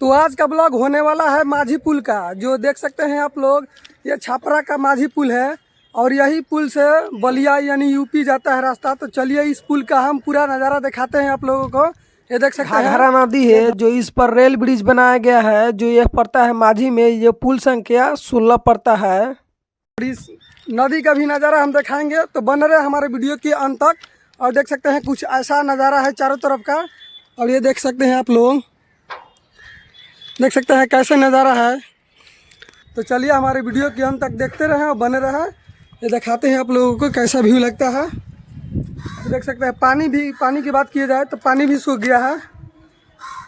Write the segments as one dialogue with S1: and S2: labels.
S1: तो आज का ब्लॉग होने वाला है माझी पुल का। जो देख सकते हैं आप लोग, ये छपरा का माझी पुल है और यही पुल से बलिया यानी यूपी जाता है रास्ता। तो चलिए इस पुल का हम पूरा नज़ारा दिखाते हैं आप लोगों को। ये देख सकते हैं
S2: घाघरा नदी है जो इस पर रेल ब्रिज बनाया गया है, जो यह पड़ता है माझी में। ये पुल संख्या 16 पड़ता है।
S1: इस नदी का भी नज़ारा हम दिखाएंगे, तो बन रहे हमारे वीडियो के अंत तक। और देख सकते हैं कुछ ऐसा नज़ारा है चारों तरफ का। और ये देख सकते हैं आप लोग, देख सकते हैं कैसे नज़ारा है। तो चलिए हमारे वीडियो के अंत तक देखते रहें और बने रहें। ये दिखाते हैं आप लोगों को कैसा व्यू लगता है। तो देख सकते हैं पानी की बात की जाए तो पानी भी सूख गया है।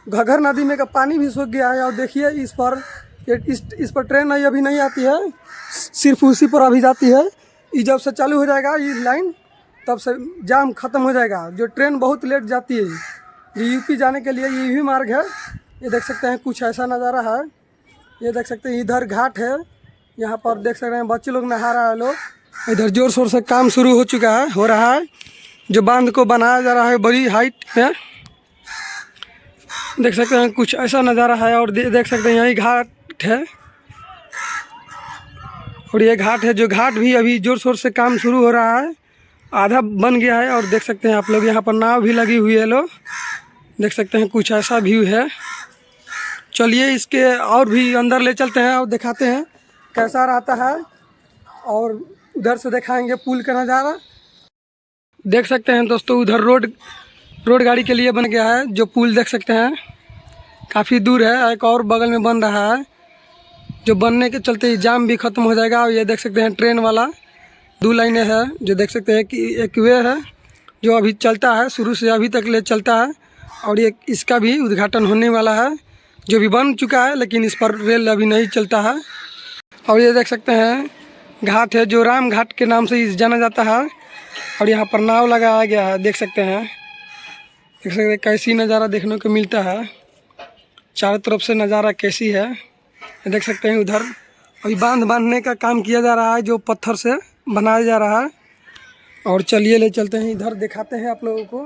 S1: घग्घर नदी में का पानी भी सूख गया है। और देखिए इस पर ट्रेन अभी नहीं आती है, सिर्फ उसी पर अभी जाती है। ये जब से चालू हो जाएगा ये लाइन, तब से जाम खत्म हो जाएगा। जो ट्रेन बहुत लेट जाती है, ये यूपी जाने के लिए ये भी मार्ग है। ये देख सकते हैं कुछ ऐसा नज़ारा है। ये देख सकते हैं इधर घाट है, यहाँ पर देख सकते हैं बच्चे लोग नहा रहा है। लोग इधर जोर शोर से काम शुरू हो रहा है। जो बांध को बनाया जा रहा है बड़ी हाइट में। देख सकते हैं कुछ ऐसा नज़ारा है। और देख सकते हैं यही घाट है। और ये घाट है, जो घाट भी अभी जोर शोर से काम शुरू हो रहा है, आधा बन गया है। और देख सकते हैं आप लोग यहाँ पर नाव भी लगी हुई है। लोग देख सकते हैं कुछ ऐसा व्यू है। चलिए इसके और भी अंदर ले चलते हैं और दिखाते हैं कैसा रहता है। और उधर से दिखाएंगे पुल का नज़ारा। देख सकते हैं दोस्तों, उधर रोड गाड़ी के लिए बन गया है। जो पुल देख सकते हैं काफ़ी दूर है, एक और बगल में बन रहा है। जो बनने के चलते जाम भी ख़त्म हो जाएगा। और ये देख सकते हैं ट्रेन वाला 2 लाइनें है। जो देख सकते हैं कि एक वे है जो अभी चलता है, शुरू से अभी तक ले चलता है। और ये इसका भी उद्घाटन होने वाला है, जो भी बन चुका है, लेकिन इस पर रेल अभी नहीं चलता है। और ये देख सकते हैं घाट है, जो राम घाट के नाम से जाना जाता है। और यहाँ पर नाव लगाया गया है। देख सकते हैं कैसी नज़ारा देखने को मिलता है। चारों तरफ से नज़ारा कैसी है देख सकते हैं। उधर अभी बांधने का काम किया जा रहा है, जो पत्थर से बनाया जा रहा है। और चलिए ले चलते हैं इधर, दिखाते हैं आप लोगों को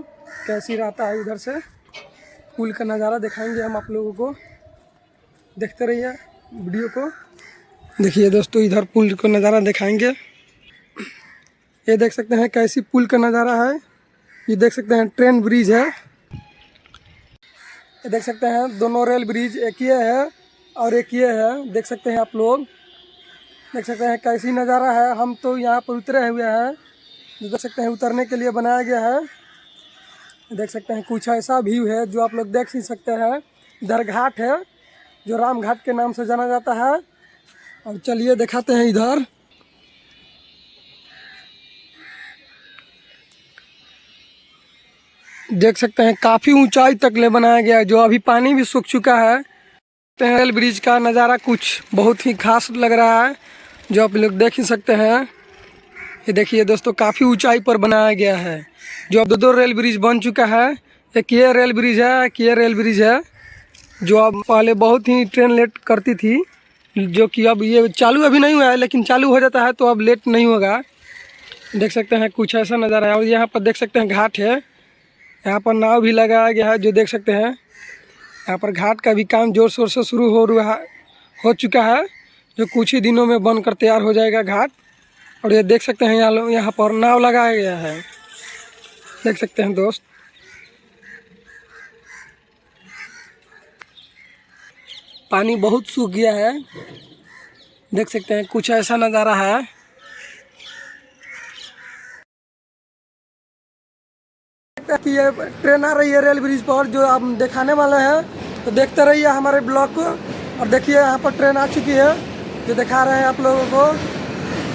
S1: कैसी रहता है। इधर से पुल का नज़ारा दिखाएंगे हम आप लोगों को। देखते रहिए वीडियो को। देखिए दोस्तों, इधर पुल का नज़ारा दिखाएंगे। ये देख सकते हैं कैसी पुल का नज़ारा है। ये देख सकते हैं ट्रेन ब्रिज है। ये देख सकते हैं दोनों रेल ब्रिज एक ये है और एक ये है। देख सकते हैं आप लोग, देख सकते हैं कैसी नज़ारा है। हम तो यहाँ पर उतरे हुए हैं, जो देख सकते हैं उतरने के लिए बनाया गया है। देख सकते हैं कुछ ऐसा व्यू है जो आप लोग देख ही सकते हैं। इधर घाट है, जो राम घाट के नाम से जाना जाता है। और चलिए दिखाते हैं इधर। देख सकते हैं काफ़ी ऊंचाई तक ले बनाया गया है, जो अभी पानी भी सूख चुका है। रेल ब्रिज का नज़ारा कुछ बहुत ही खास लग रहा है, जो आप लोग देख ही सकते हैं। ये देखिए दोस्तों, काफ़ी ऊंचाई पर बनाया गया है। जो अब दो रेल ब्रिज बन चुका है। एक ये रेल ब्रिज है, एक ये रेल ब्रिज है। जो अब पहले बहुत ही ट्रेन लेट करती थी, जो कि अब ये चालू अभी नहीं हुआ है, लेकिन चालू हो जाता है तो अब लेट नहीं होगा। देख सकते हैं कुछ ऐसा नज़ारा है। और यहाँ पर देख सकते हैं घाट है, यहाँ पर नाव भी लगाया गया है। जो देख सकते हैं यहाँ पर घाट का भी काम जोर शोर से शुरू हो चुका है, जो कुछ ही दिनों में बनकर तैयार हो जाएगा घाट। और ये देख सकते हैं यहाँ पर नाव लगाया गया है। देख सकते हैं दोस्त, पानी बहुत सूख गया है। देख सकते हैं कुछ ऐसा नज़ारा है। कि ये ट्रेन आ रही है रेल ब्रिज पर, जो आप दिखाने वाले हैं। तो देखते रहिए हमारे ब्लॉग को। और देखिए यहाँ पर ट्रेन आ चुकी है, जो दिखा रहे हैं आप लोगों को।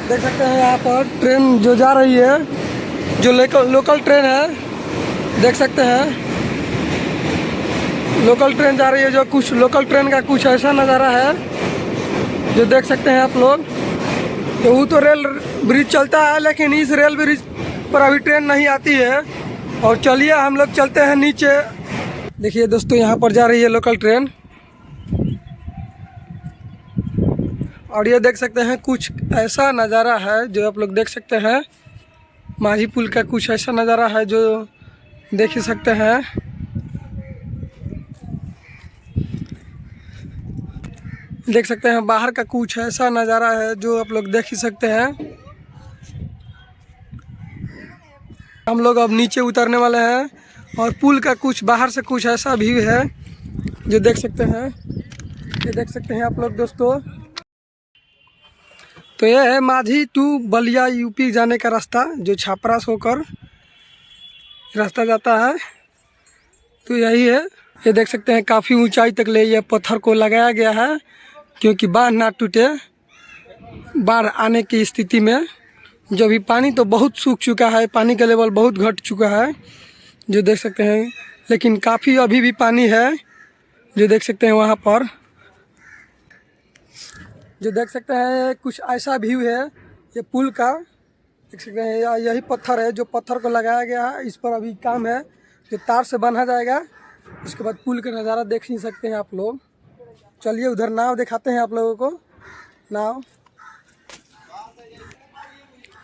S1: देख सकते हैं यहाँ पर ट्रेन जो जा रही है, जो लोकल ट्रेन है। देख सकते हैं लोकल ट्रेन जा रही है। जो कुछ लोकल ट्रेन का कुछ ऐसा नज़ारा है, जो देख सकते हैं आप लोग। तो वो तो रेल ब्रिज चलता है, लेकिन इस रेल ब्रिज पर अभी ट्रेन नहीं आती है। और चलिए हम लोग चलते हैं नीचे। देखिए दोस्तों, यहाँ पर जा रही है लोकल ट्रेन। और ये देख सकते हैं कुछ ऐसा नज़ारा है, जो आप लोग देख सकते हैं। माझी पुल का कुछ ऐसा नज़ारा है, जो देख ही सकते हैं। देख सकते हैं बाहर का कुछ ऐसा नज़ारा है जो आप लोग देख ही सकते हैं। हम लोग अब नीचे उतरने वाले हैं और पुल का कुछ बाहर से कुछ ऐसा व्यू है जो देख सकते हैं। ये देख सकते हैं आप लोग दोस्तों। तो यह है माझी टू बलिया यूपी जाने का रास्ता, जो छापरा से होकर रास्ता जाता है। तो यही है। ये देख सकते हैं काफ़ी ऊंचाई तक ले ये पत्थर को लगाया गया है, क्योंकि बाढ़ ना टूटे। बाढ़ आने की स्थिति में जो भी पानी तो बहुत सूख चुका है, पानी का लेवल बहुत घट चुका है जो देख सकते हैं, लेकिन काफ़ी अभी भी पानी है जो देख सकते हैं वहाँ पर। जो देख सकते हैं कुछ ऐसा व्यू है ये पुल का, देख सकते हैं। यही पत्थर है जो पत्थर को लगाया गया है। इस पर अभी काम है जो तार से बांधा जाएगा। उसके बाद पुल का नज़ारा देख ही सकते हैं आप लोग। चलिए उधर नाव दिखाते हैं आप लोगों को। नाव,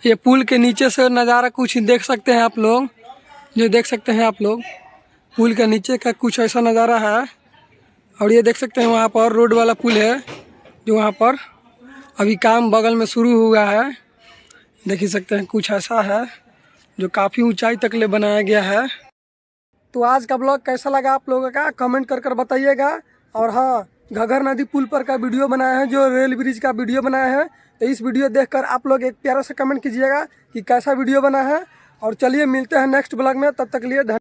S1: ये पुल के नीचे से नज़ारा कुछ देख सकते हैं आप लोग, जो देख सकते हैं आप लोग। पुल के नीचे का कुछ ऐसा नज़ारा है। और ये देख सकते हैं वहाँ पर रोड वाला पुल है जो वहाँ पर अभी काम बगल में शुरू हुआ है। देख ही सकते हैं कुछ ऐसा है जो काफ़ी ऊंचाई तक ले बनाया गया है। तो आज का ब्लॉग कैसा लगा आप लोगों का कमेंट कर कर बताइएगा। और हाँ, घग्घर नदी पुल पर का वीडियो बनाया है, जो रेल ब्रिज का वीडियो बनाया है। तो इस वीडियो देखकर आप लोग एक प्यारा सा कमेंट कीजिएगा कि कैसा वीडियो बना है। और चलिए मिलते हैं नेक्स्ट ब्लॉग में, तब तक लिए